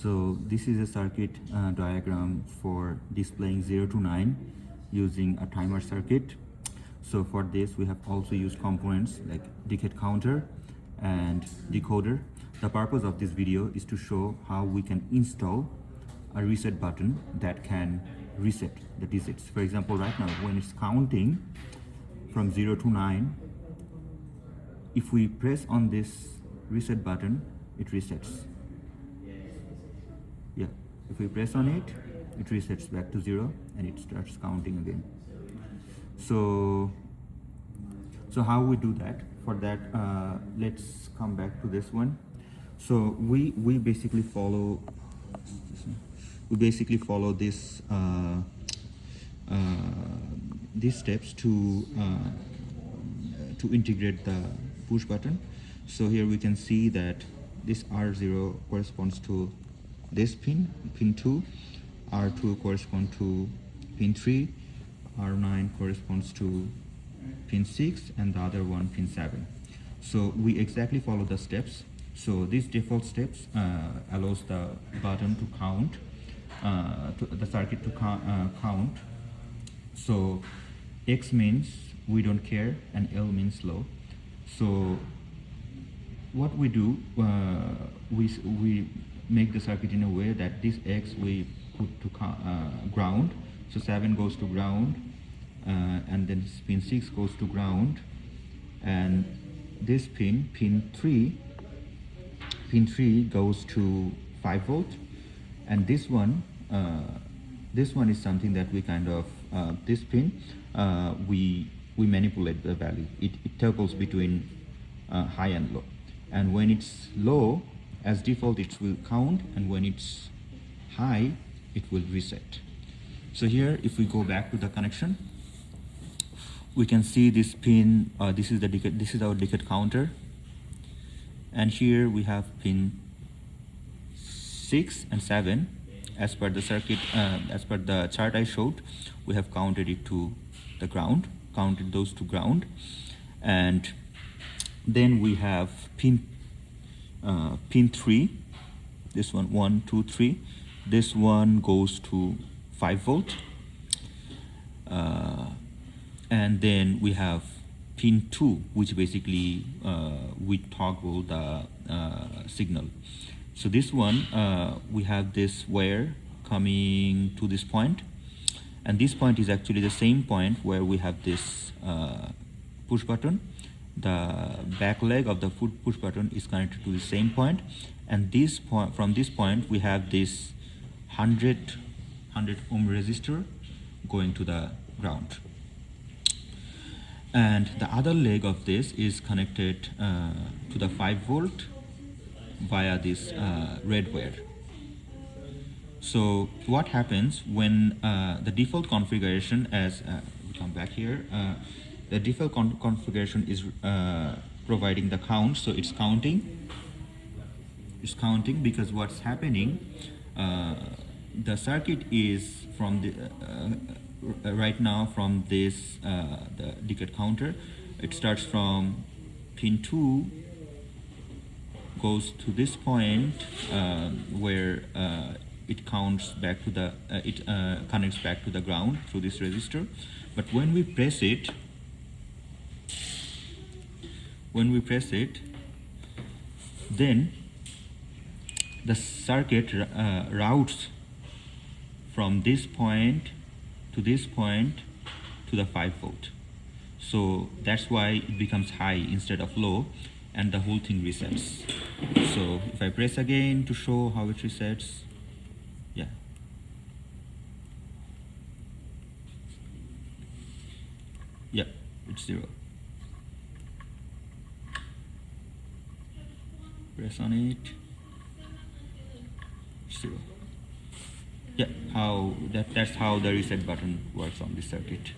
So this is a circuit diagram for displaying 0 to 9 using a timer circuit. So for this we have also used components like decade counter and decoder. The purpose of this video is to show how we can install a reset button that can reset the digits. For example, right now when it's counting from 0 to 9, if we press on this reset button, it resets. Yeah, if we press on it, it resets back to 0 and it starts counting again. So how we do that? For that, let's come back to this one. So we basically follow this these steps to integrate the push button. So here we can see that this R0 corresponds to this pin 2, R2 corresponds to pin 3, R9 corresponds to pin 6, and the other one pin 7. So we exactly follow the steps. So these default steps allows the button to count, the circuit to count. So X means we don't care and L means low. So what we do, we make the circuit in a way that this X we put to ground. So 7 goes to ground, and then pin 6 goes to ground, and this pin 3 goes to 5 volt, and this one is something that we kind of this pin we manipulate the value. It toggles between high and low, and when it's low, as default it will count, and when it's high it will reset. So here if we go back to the connection, we can see this pin, this is our decade counter, and here we have pin 6 and 7. As per the circuit, as per the chart I showed, we have counted it to the ground, counted those to ground, and then we have pin 3, this one 1 2 3, this one goes to 5 volt, and then we have pin 2, which basically we toggle the signal. So this one, we have this wire coming to this point, and this point is actually the same point where we have this push button. The back leg of the push button is connected to the same point, and this point, from this point we have this 100 ohm resistor going to the ground, and the other leg of this is connected to the 5 volt via this red wire. So what happens when the default configuration, as we come back here, the default configuration is providing the count, so it's counting because what's happening, the circuit is from the right now from this the decade counter, it starts from pin 2, goes to this point where it counts back to the connects back to the ground through this resistor. But when we press it, then the circuit routes from this point to this point to the 5 volt. So that's why it becomes high instead of low, and the whole thing resets. So if I press again to show how it resets, yeah, it's 0. Press on it, 0. Yeah, that's how the reset button works on this circuit.